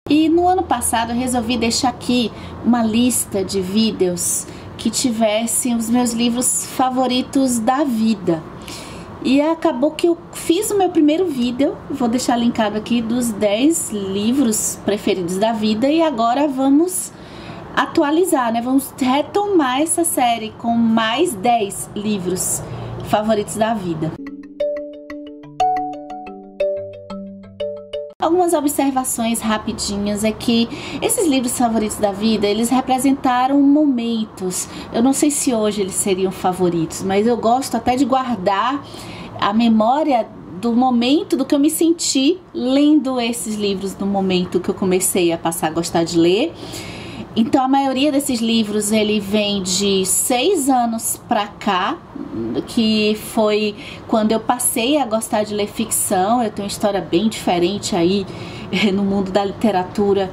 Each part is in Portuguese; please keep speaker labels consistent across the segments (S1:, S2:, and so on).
S1: E no ano passado eu resolvi deixar aqui uma lista de vídeos que tivessem os meus livros favoritos da vida. E acabou que eu fiz o meu primeiro vídeo, vou deixar linkado aqui, dos 10 livros preferidos da vida. E agora vamos atualizar, né? Vamos retomar essa série com mais 10 livros favoritos da vida. Algumas observações rapidinhas é que esses livros favoritos da vida, eles representaram momentos. Eu não sei se hoje eles seriam favoritos, mas eu gosto até de guardar a memória do momento do que eu me senti lendo esses livros, no momento que eu comecei a passar a gostar de ler. Então a maioria desses livros ele vem de 6 anos pra cá, que foi quando eu passei a gostar de ler ficção. Eu tenho uma história bem diferente aí no mundo da literatura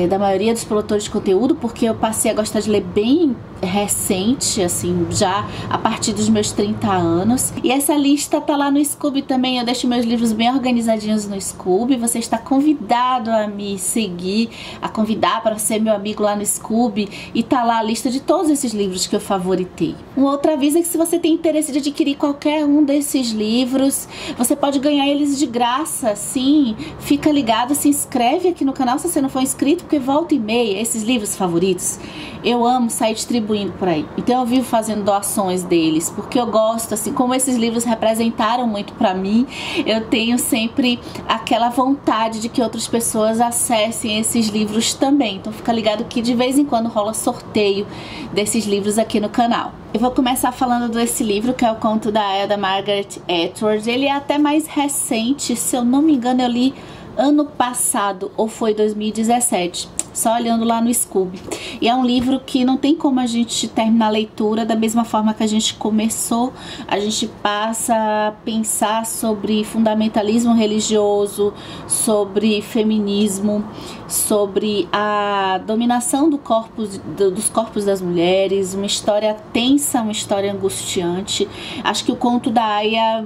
S1: da maioria dos produtores de conteúdo, porque eu passei a gostar de ler bem recente, assim, já a partir dos meus 30 anos. E essa lista tá lá no Scoob também, eu deixo meus livros bem organizadinhos no Scoob. Você está convidado a me seguir, a convidar para ser meu amigo lá no Scoob, e tá lá a lista de todos esses livros que eu favoritei. Um outro aviso é que se você tem interesse de adquirir qualquer um desses livros, você pode ganhar eles de graça, sim. Fica ligado, se inscreve aqui no canal se você não for inscrito, porque volta e meia, esses livros favoritos, eu amo sair distribuindo por aí. Então eu vivo fazendo doações deles, porque eu gosto, assim, como esses livros representaram muito pra mim, eu tenho sempre aquela vontade de que outras pessoas acessem esses livros também. Então fica ligado que de vez em quando rola sorteio desses livros aqui no canal. Eu vou começar falando desse livro, que é o Conto da Aya, da Margaret Atwood. Ele é até mais recente, se eu não me engano eu li ano passado, ou foi 2017, só olhando lá no Scoob. E é um livro que não tem como a gente terminar a leitura da mesma forma que a gente começou. A gente passa a pensar sobre fundamentalismo religioso, sobre feminismo, sobre a dominação dos corpos das mulheres, uma história tensa, uma história angustiante. Acho que o Conto da Aya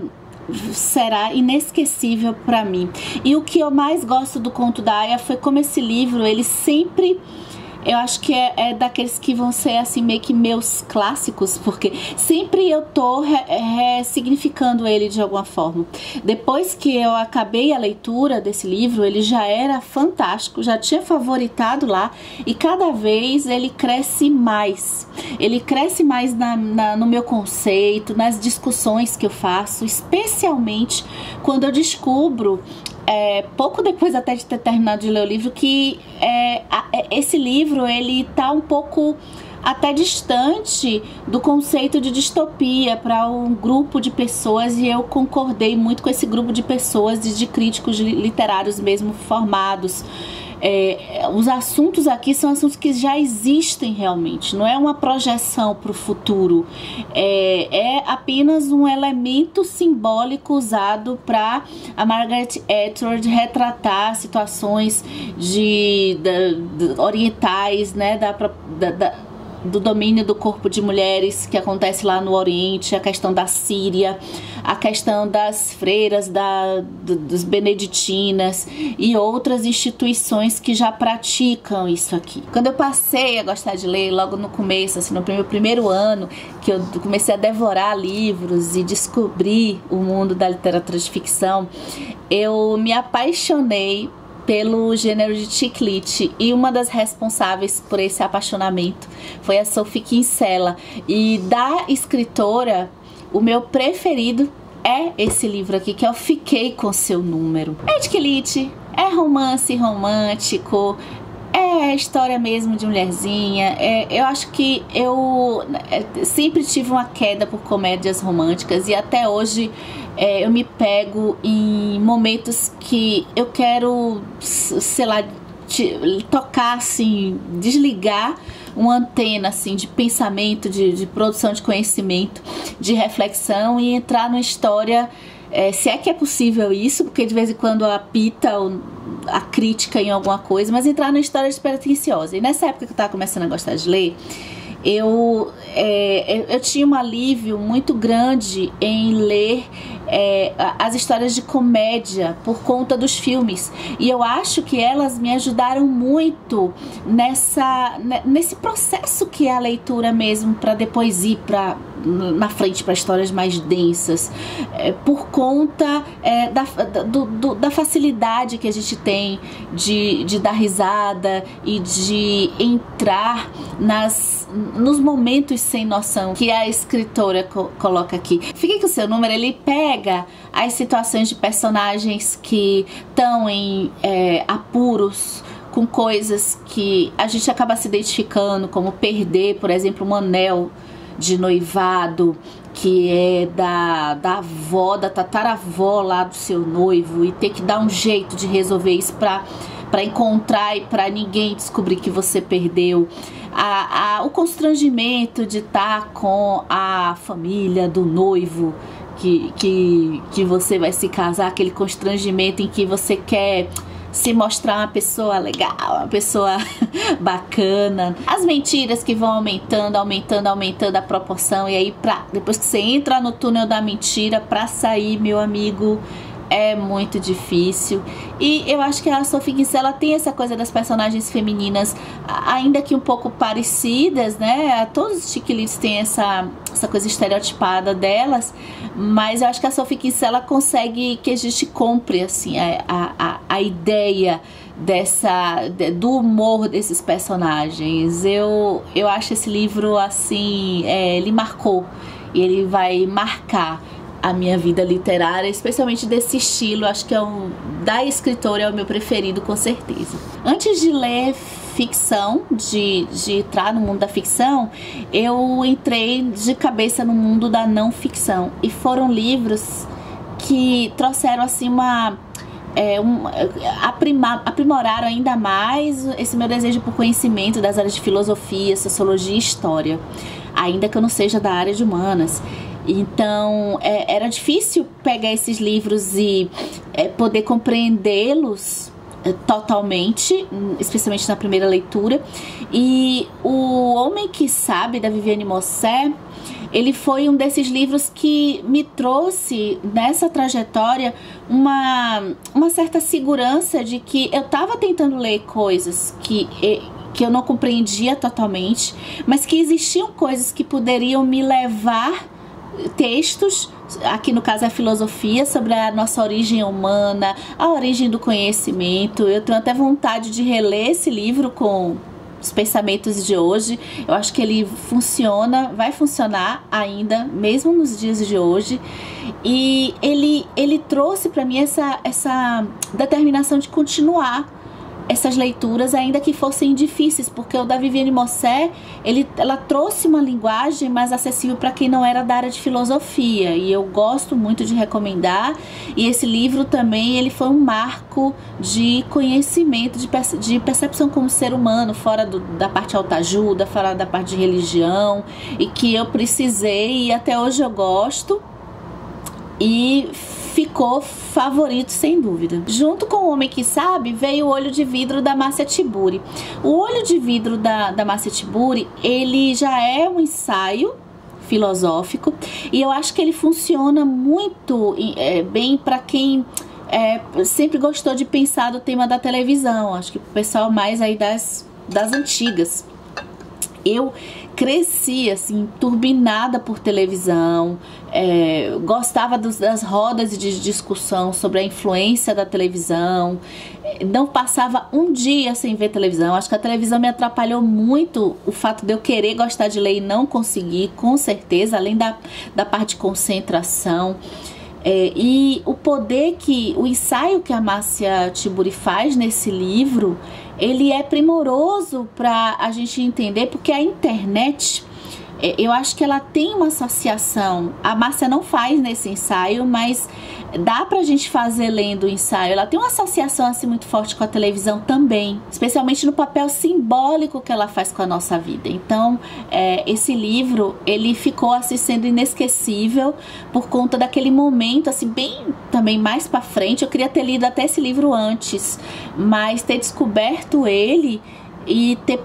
S1: será inesquecível para mim. E o que eu mais gosto do Conto da Aya foi como esse livro, ele sempre, eu acho que é daqueles que vão ser assim meio que meus clássicos, porque sempre eu tô ressignificando ele de alguma forma. Depois que eu acabei a leitura desse livro, ele já era fantástico, já tinha favoritado lá, e cada vez ele cresce mais. Ele cresce mais no meu conceito, nas discussões que eu faço, especialmente quando eu descubro, pouco depois até de ter terminado de ler o livro, que esse livro ele tá um pouco até distante do conceito de distopia para um grupo de pessoas, e eu concordei muito com esse grupo de pessoas e de críticos literários mesmo formados. Os assuntos aqui são assuntos que já existem realmente, não é uma projeção para o futuro, é apenas um elemento simbólico usado para a Margaret Atwood retratar situações orientais, né, do domínio do corpo de mulheres que acontece lá no Oriente, a questão da Síria, a questão das freiras, dos beneditinas e outras instituições que já praticam isso aqui. Quando eu passei a gostar de ler, logo no começo, assim, no meu primeiro ano, que eu comecei a devorar livros e descobrir o mundo da literatura de ficção, eu me apaixonei pelo gênero de chick lit, e uma das responsáveis por esse apaixonamento foi a Sophie Kinsella. E da escritora, o meu preferido é esse livro aqui, que é o Fiquei com Seu Número. É chick lit, é romance romântico, é história mesmo de mulherzinha. Eu acho que eu sempre tive uma queda por comédias românticas, e até hoje eu me pego em momentos que eu quero, sei lá, tocar assim, desligar uma antena assim de pensamento, de produção de conhecimento, de reflexão, e entrar numa história, se é que é possível isso, porque de vez em quando apita a crítica em alguma coisa, mas entrar numa história despretensiosa. E nessa época que eu tava começando a gostar de ler, eu tinha um alívio muito grande em ler as histórias de comédia por conta dos filmes. E eu acho que elas me ajudaram muito nesse processo que é a leitura mesmo, para depois ir na frente para histórias mais densas, por conta da facilidade que a gente tem de dar risada e de entrar nos momentos sem noção que a escritora coloca aqui. Fique com o seu número, ele pega as situações de personagens que estão em apuros, com coisas que a gente acaba se identificando, como perder, por exemplo, um anel de noivado que é da avó, da tataravó lá do seu noivo, e ter que dar um jeito de resolver isso para encontrar e para ninguém descobrir que você perdeu. O constrangimento de estar com a família do noivo que você vai se casar, aquele constrangimento em que você quer se mostrar uma pessoa legal, uma pessoa bacana. As mentiras que vão aumentando a proporção, e aí depois que você entra no túnel da mentira, pra sair, meu amigo, é muito difícil. E eu acho que a Sophie Kinsella tem essa coisa das personagens femininas, ainda que um pouco parecidas, né? Todos os chiquilitos têm essa coisa estereotipada delas, mas eu acho que a Sophie Kinsella consegue que a gente compre assim a ideia do humor desses personagens. Eu acho esse livro assim, ele marcou, e ele vai marcar a minha vida literária, especialmente desse estilo. Acho que da escritora é o meu preferido, com certeza. Antes de ler ficção, de entrar no mundo da ficção, eu entrei de cabeça no mundo da não ficção, e foram livros que trouxeram assim aprimoraram ainda mais esse meu desejo por conhecimento das áreas de filosofia, sociologia e história, ainda que eu não seja da área de humanas. Então era difícil pegar esses livros e poder compreendê-los totalmente, especialmente na primeira leitura. E O Homem que Sabe, da Viviane Mossé, ele foi um desses livros que me trouxe nessa trajetória uma certa segurança de que eu estava tentando ler coisas que eu não compreendia totalmente, mas que existiam coisas que poderiam me levar, textos, aqui no caso a filosofia, sobre a nossa origem humana, a origem do conhecimento. Eu tenho até vontade de reler esse livro com os pensamentos de hoje. Eu acho que ele vai funcionar ainda, mesmo nos dias de hoje. E ele trouxe para mim essa determinação de continuar essas leituras, ainda que fossem difíceis, porque o da Viviane Mossé, ela trouxe uma linguagem mais acessível para quem não era da área de filosofia, e eu gosto muito de recomendar. E esse livro também, ele foi um marco de conhecimento, de percepção como ser humano, fora da parte autoajuda, fora da parte de religião, e que eu precisei, e até hoje eu gosto, e ficou favorito sem dúvida. Junto com O Homem que Sabe veio O Olho de Vidro, da Márcia Tiburi. O Olho de Vidro da Márcia Tiburi, ele já é um ensaio filosófico, e eu acho que ele funciona muito bem para quem sempre gostou de pensar do tema da televisão. Acho que o pessoal mais aí das antigas. Eu cresci assim, turbinada por televisão, gostava das rodas de discussão sobre a influência da televisão, não passava um dia sem ver televisão. Acho que a televisão me atrapalhou muito, o fato de eu querer gostar de ler e não conseguir, com certeza, além da parte de concentração. E o ensaio que a Márcia Tiburi faz nesse livro, ele é primoroso para a gente entender, porque a internet, eu acho que ela tem uma associação. A Márcia não faz nesse ensaio, mas dá pra gente fazer lendo o ensaio. Ela tem uma associação assim muito forte com a televisão também, especialmente no papel simbólico que ela faz com a nossa vida. Então esse livro, ele ficou assim sendo inesquecível por conta daquele momento assim, bem também mais pra frente. Eu queria ter lido até esse livro antes, mas ter descoberto ele e ter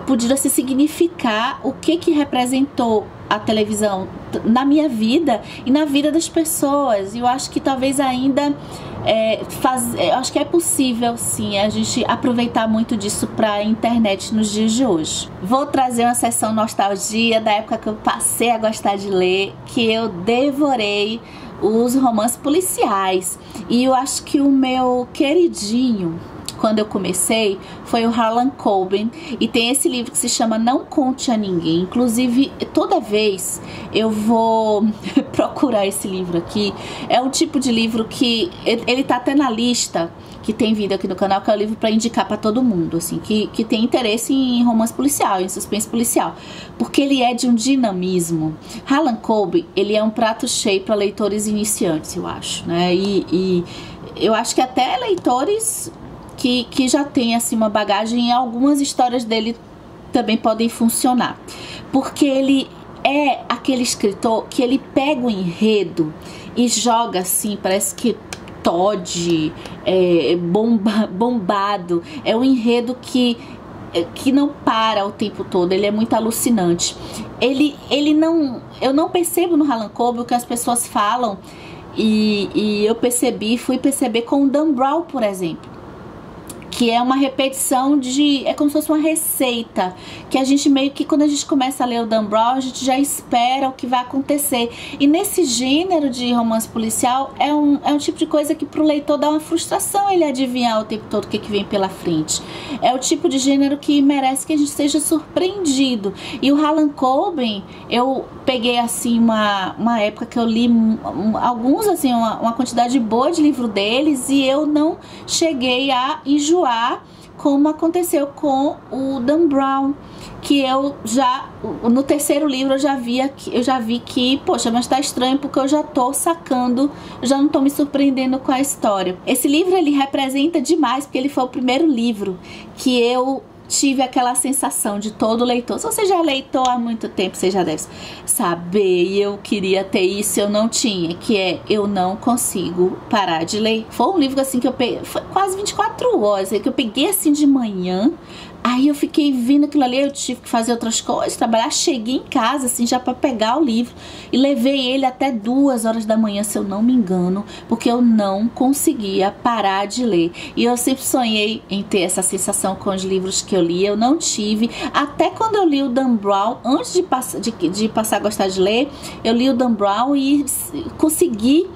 S1: podido assim, significar o que representou a televisão na minha vida e na vida das pessoas. E eu acho que talvez ainda eu acho que é possível sim a gente aproveitar muito disso para a internet nos dias de hoje. Vou trazer uma sessão nostalgia da época que eu passei a gostar de ler, que eu devorei os romances policiais. E eu acho que o meu queridinho quando eu comecei foi o Harlan Coben, e tem esse livro que se chama Não Conte a Ninguém. Inclusive, toda vez eu vou procurar esse livro aqui. É um tipo de livro que ele tá até na lista que tem vindo aqui no canal, que é o livro para indicar para todo mundo, assim, que tem interesse em romance policial, em suspense policial, porque ele é de um dinamismo. Harlan Coben, ele é um prato cheio para leitores iniciantes, eu acho, né? E eu acho que até leitores que já tem assim uma bagagem, e algumas histórias dele também podem funcionar, porque ele é aquele escritor que ele pega o enredo e joga assim, parece que Todd, bombado, é um enredo que não para o tempo todo, ele é muito alucinante. Eu não percebo no Harlan Coben o que as pessoas falam, e eu fui perceber com o Dan Brown, por exemplo, que é uma repetição é como se fosse uma receita, que a gente meio que, quando a gente começa a ler o Dan Brown, a gente já espera o que vai acontecer. E nesse gênero de romance policial, é um tipo de coisa que pro leitor dá uma frustração ele adivinhar o tempo todo o que vem pela frente. É o tipo de gênero que merece que a gente seja surpreendido. E o Harlan Coben, eu peguei assim uma época que eu li alguns, assim, uma quantidade boa de livro deles, e eu não cheguei a enjoar como aconteceu com o Dan Brown, que eu já, no terceiro livro, eu já vi que, poxa, mas tá estranho, porque eu já tô sacando, eu já não tô me surpreendendo com a história. Esse livro, ele representa demais, porque ele foi o primeiro livro que eu tive aquela sensação de todo leitor. Se você já é leitor há muito tempo, você já deve saber, e eu queria ter isso, eu não tinha, que é, eu não consigo parar de ler. Foi um livro assim que eu peguei, foi quase 24 horas, que eu peguei assim de manhã, aí eu fiquei vendo aquilo ali, eu tive que fazer outras coisas, trabalhar, cheguei em casa assim já para pegar o livro, e levei ele até 2 horas da manhã, se eu não me engano, porque eu não conseguia parar de ler. E eu sempre sonhei em ter essa sensação com os livros que eu li, eu não tive, até quando eu li o Dan Brown, antes de passar a gostar de ler, eu li o Dan Brown e consegui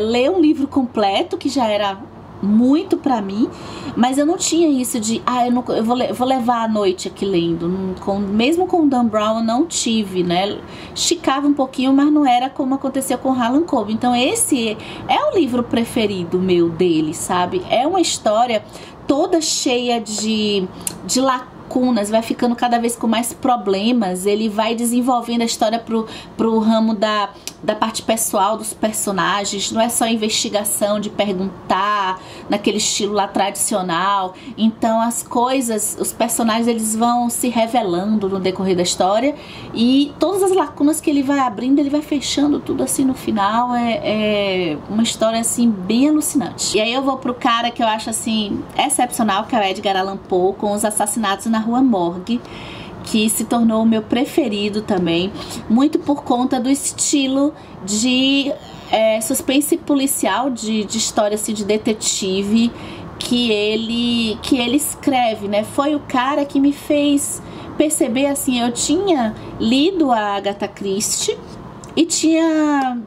S1: ler um livro completo, que já era muito pra mim, mas eu não tinha isso de eu vou levar a noite aqui lendo. Mesmo com o Dan Brown eu não tive, né? Esticava um pouquinho, mas não era como aconteceu com Harlan Coben. Então esse é o livro preferido meu dele, sabe? É uma história toda cheia de lacunas, vai ficando cada vez com mais problemas. Ele vai desenvolvendo a história pro ramo da parte pessoal dos personagens, não é só investigação de perguntar naquele estilo lá tradicional. Então as coisas, os personagens, eles vão se revelando no decorrer da história, e todas as lacunas que ele vai abrindo, ele vai fechando tudo assim no final. É uma história assim bem alucinante. E aí eu vou pro cara que eu acho assim excepcional, que é o Edgar Allan Poe, com Os Assassinatos na Rua Morgue, que se tornou o meu preferido também, muito por conta do estilo de suspense policial, de história assim, de detetive que ele escreve, né? Foi o cara que me fez perceber, assim, eu tinha lido a Agatha Christie e tinha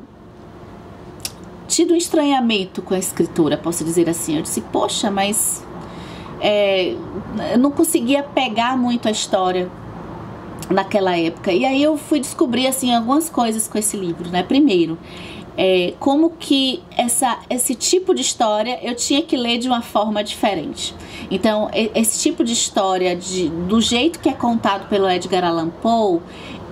S1: tido um estranhamento com a escritora, posso dizer assim. Eu disse, poxa, mas eu não conseguia pegar muito a história naquela época. E aí eu fui descobrir assim algumas coisas com esse livro, né? Primeiro, como que esse tipo de história eu tinha que ler de uma forma diferente. Então esse tipo de história do jeito que é contado pelo Edgar Allan Poe,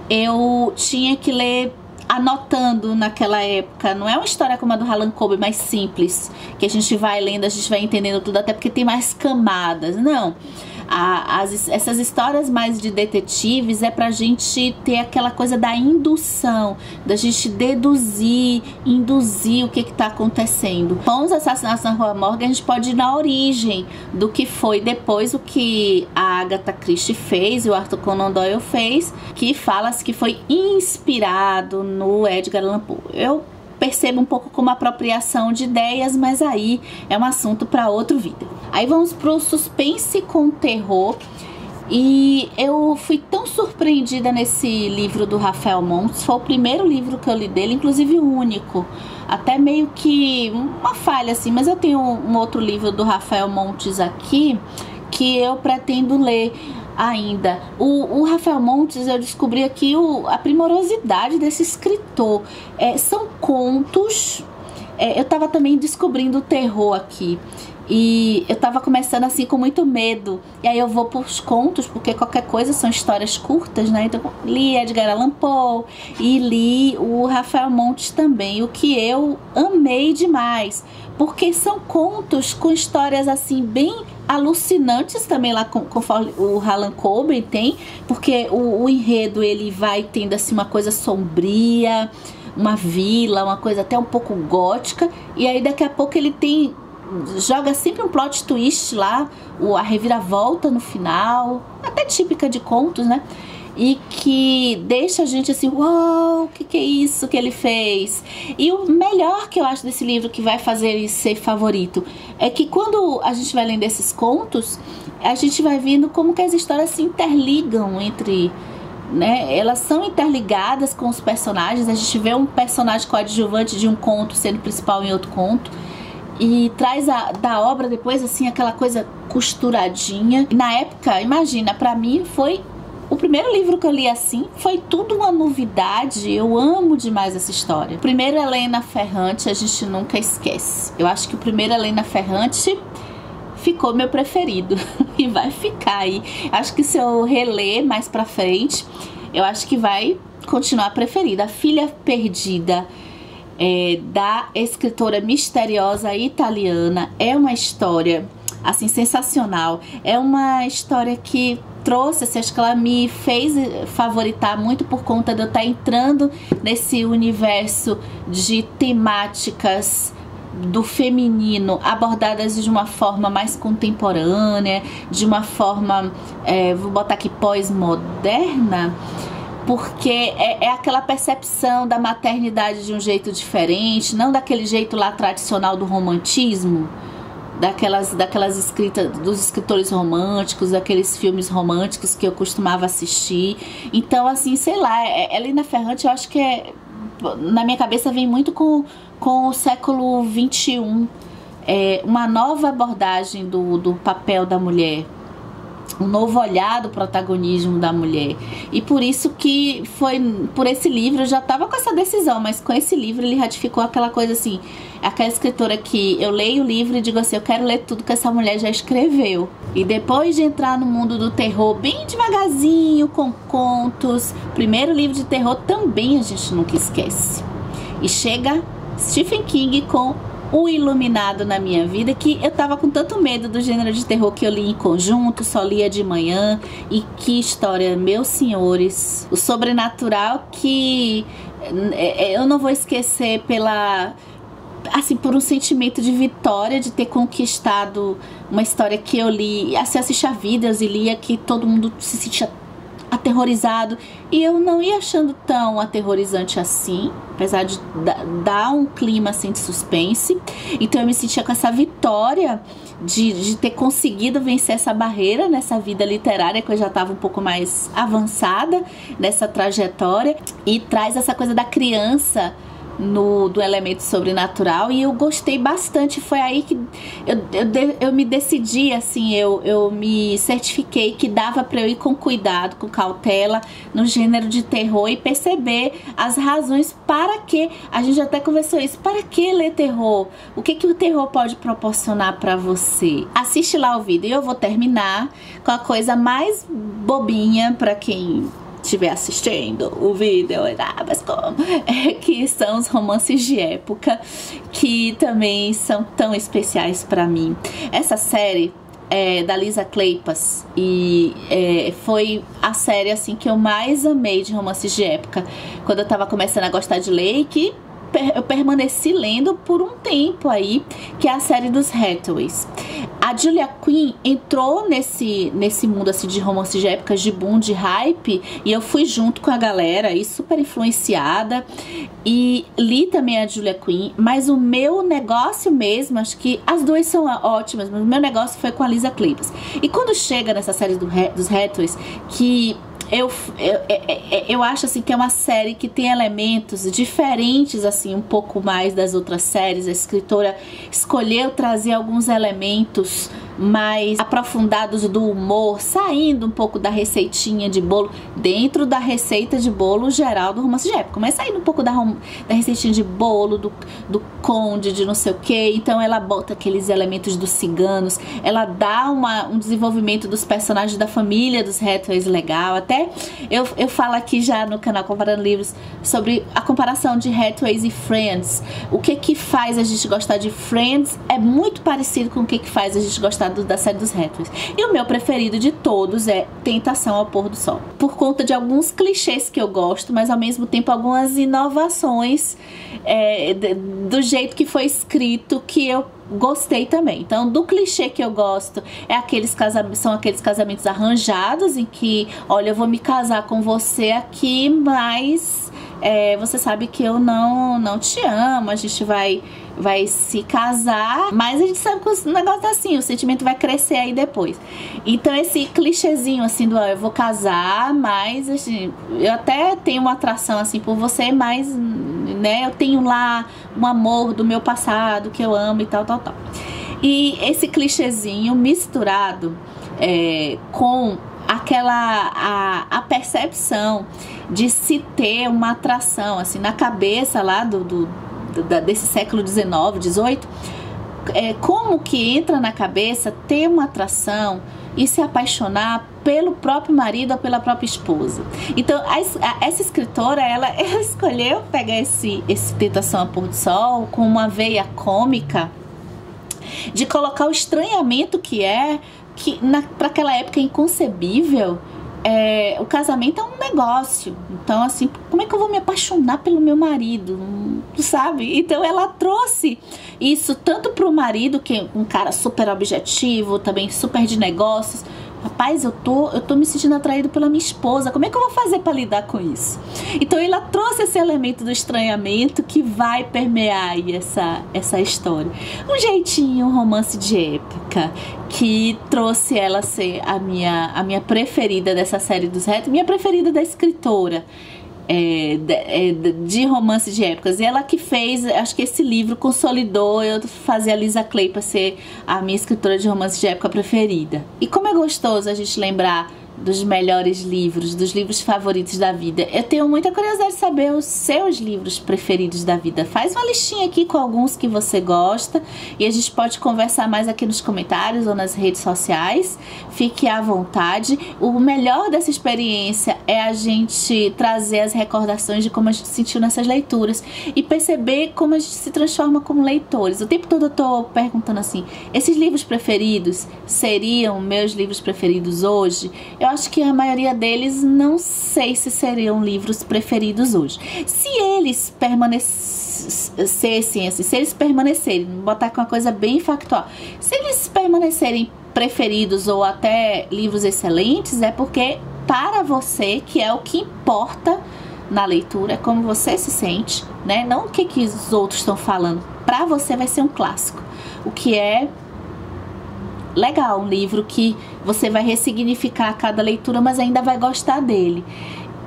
S1: eu tinha que ler anotando naquela época. Não é uma história como a do Harlan Coben, mais simples, que a gente vai lendo, a gente vai entendendo tudo, até porque tem mais camadas. Não. Essas histórias mais de detetives é pra gente ter aquela coisa da indução, da gente deduzir, induzir o que tá acontecendo. Com os assassinatos na Rua Morgue, a gente pode ir na origem do que foi depois o que a Agatha Christie fez e o Arthur Conan Doyle fez, que fala-se que foi inspirado no Edgar Allan Poe. Eu percebo um pouco como apropriação de ideias, mas aí é um assunto para outro vídeo. Aí vamos pro suspense com terror. E eu fui tão surpreendida nesse livro do Rafael Montes. Foi o primeiro livro que eu li dele, inclusive o único. Até meio que uma falha assim, mas eu tenho um outro livro do Rafael Montes aqui que eu pretendo ler ainda. O Rafael Montes, eu descobri aqui a primorosidade desse escritor. São contos. Eu tava também descobrindo o terror aqui. E eu tava começando assim com muito medo. E aí eu vou pros contos, porque qualquer coisa são histórias curtas, né? Então li Edgar Allan Poe e li o Rafael Montes também, o que eu amei demais. Porque são contos com histórias assim bem alucinantes também, lá conforme o Harlan Coben tem. Porque o enredo ele vai tendo assim uma coisa sombria, uma vila, uma coisa até um pouco gótica. E aí daqui a pouco ele joga sempre um plot twist lá, a reviravolta no final, até típica de contos, né? E que deixa a gente assim, uau, o que é isso que ele fez? E o melhor que eu acho desse livro, que vai fazer ele ser favorito, é que quando a gente vai lendo esses contos, a gente vai vendo como que as histórias se interligam entre... né? Elas são interligadas com os personagens. A gente vê um personagem coadjuvante de um conto sendo principal em outro conto. E traz da obra depois, assim, aquela coisa costuradinha. Na época, imagina, pra mim foi... O primeiro livro que eu li assim, foi tudo uma novidade. Eu amo demais essa história. O primeiro Helena Ferrante, a gente nunca esquece. Eu acho que o primeiro Helena Ferrante ficou meu preferido. E vai ficar aí. Acho que se eu reler mais pra frente, eu acho que vai continuar preferida. A Filha Perdida... da escritora misteriosa italiana. É uma história assim sensacional. É uma história que trouxe, assim, acho que ela me fez favoritar muito por conta de eu estar entrando nesse universo de temáticas do feminino abordadas de uma forma mais contemporânea, de uma forma, vou botar aqui, pós-moderna. Porque é aquela percepção da maternidade de um jeito diferente, não daquele jeito lá tradicional do romantismo, daquelas escritas dos escritores românticos, daqueles filmes românticos que eu costumava assistir. Então, assim, sei lá, Helena Ferrante, eu acho que na minha cabeça vem muito com o século XXI, uma nova abordagem do papel da mulher, um novo olhar do protagonismo da mulher. E por isso que por esse livro eu já estava com essa decisão, mas com esse livro ele ratificou aquela coisa assim, aquela escritora que eu leio o livro e digo assim, eu quero ler tudo que essa mulher já escreveu. E depois de entrar no mundo do terror bem devagarzinho, com contos, primeiro livro de terror também a gente nunca esquece. E chega Stephen King com O Iluminado na minha vida, que eu tava com tanto medo do gênero de terror que eu li em conjunto, só lia de manhã. E que história, meus senhores. O sobrenatural que eu não vou esquecer por um sentimento de vitória, de ter conquistado uma história que eu li, assim, assistia vídeos e lia que todo mundo se sentia aterrorizado, e eu não ia achando tão aterrorizante assim, apesar de dar um clima assim de suspense. Então eu me sentia com essa vitória de ter conseguido vencer essa barreira nessa vida literária, que eu já estava um pouco mais avançada nessa trajetória, e traz essa coisa da criança do elemento sobrenatural, e eu gostei bastante. Foi aí que eu me decidi, assim, eu me certifiquei que dava para eu ir com cuidado, com cautela no gênero de terror e perceber as razões para que, a gente até conversou isso, para que ler terror, o que o terror pode proporcionar para você. Assiste lá o vídeo e eu vou terminar com a coisa mais bobinha para quem estiver assistindo o vídeo, mas como? Que são os romances de época, que também são tão especiais pra mim. Essa série da Lisa Kleypas, e foi a série assim que eu mais amei de romances de época quando eu tava começando a gostar de ler, e que eu permaneci lendo por um tempo aí, que é a série dos Hathaways. A Julia Quinn entrou nesse mundo assim de romances de épocas, de boom, de hype, e eu fui junto com a galera e super influenciada, e li também a Julia Quinn, mas o meu negócio mesmo, acho que as duas são ótimas, mas o meu negócio foi com a Lisa Kleypas. E quando chega nessa série dos Hathaways, que eu acho assim que é uma série que tem elementos diferentes assim um pouco mais das outras séries. A escritora escolheu trazer alguns elementos mais aprofundados do humor, saindo um pouco da receitinha de bolo, dentro da receita de bolo geral do romance de época, mas saindo um pouco da receitinha de bolo, do conde, de não sei o que. Então ela bota aqueles elementos dos ciganos, ela dá um desenvolvimento dos personagens da família dos Hathaways legal. Até eu falo aqui já no canal Comparando Livros sobre a comparação de Hathaways e Friends. O que faz a gente gostar de Friends é muito parecido com o que faz a gente gostar da série dos Hathaways. E o meu preferido de todos é Tentação ao Pôr do Sol, por conta de alguns clichês que eu gosto, mas ao mesmo tempo algumas inovações do jeito que foi escrito, que eu gostei também. Então, do clichê que eu gosto são aqueles casamentos arranjados, em que, olha, eu vou me casar com você aqui, mas você sabe que eu não te amo, a gente vai se casar, mas a gente sabe que o negócio é assim, o sentimento vai crescer aí depois. Então esse clichêzinho assim do eu vou casar, mas assim, eu até tenho uma atração assim por você, mas né, eu tenho lá um amor do meu passado que eu amo e tal. E esse clichêzinho misturado com a percepção de se ter uma atração assim na cabeça lá desse século XIX, XVIII, como que entra na cabeça ter uma atração e se apaixonar pelo próprio marido ou pela própria esposa. Então essa escritora ela escolheu pegar esse Tentação ao Pôr do Sol com uma veia cômica, de colocar o estranhamento que para aquela época é inconcebível. O casamento é um negócio, então assim, como é que eu vou me apaixonar pelo meu marido, sabe? Então ela trouxe isso tanto pro marido, que é um cara super objetivo, também super de negócios. Rapaz, eu tô me sentindo atraído pela minha esposa, como é que eu vou fazer para lidar com isso? Então ela trouxe esse elemento do estranhamento que vai permear aí essa história. Um jeitinho, um romance de época, que trouxe ela a ser a minha preferida dessa série dos Hathaways, minha preferida da escritora. De romance de épocas, e ela que fez, acho que esse livro consolidou eu fazer a Lisa Kleypas ser a minha escritora de romance de época preferida. E como é gostoso a gente lembrar dos melhores livros, dos livros favoritos da vida. Eu tenho muita curiosidade de saber os seus livros preferidos da vida. Faz uma listinha aqui com alguns que você gosta e a gente pode conversar mais aqui nos comentários ou nas redes sociais. Fique à vontade. O melhor dessa experiência é a gente trazer as recordações de como a gente se sentiu nessas leituras e perceber como a gente se transforma como leitores. O tempo todo eu tô perguntando assim, esses livros preferidos seriam meus livros preferidos hoje? Eu acho que a maioria deles não sei se seriam livros preferidos hoje. Se eles permanecessem assim, se eles permanecerem, vou botar com uma coisa bem factual, se eles permanecerem preferidos ou até livros excelentes, é porque para você, que é o que importa na leitura, é como você se sente, né? Não o que os outros estão falando. Para você vai ser um clássico, o que é legal, um livro que você vai ressignificar a cada leitura, mas ainda vai gostar dele.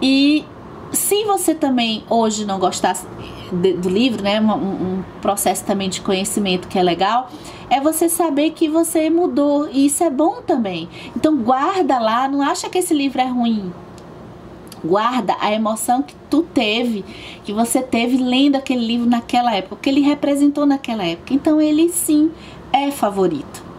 S1: E se você também hoje não gostasse do livro, né, um processo também de conhecimento que é legal, é você saber que você mudou, e isso é bom também. Então guarda lá, não acha que esse livro é ruim. Guarda a emoção que tu teve, que você teve lendo aquele livro naquela época, o que ele representou naquela época. Então ele sim é favorito.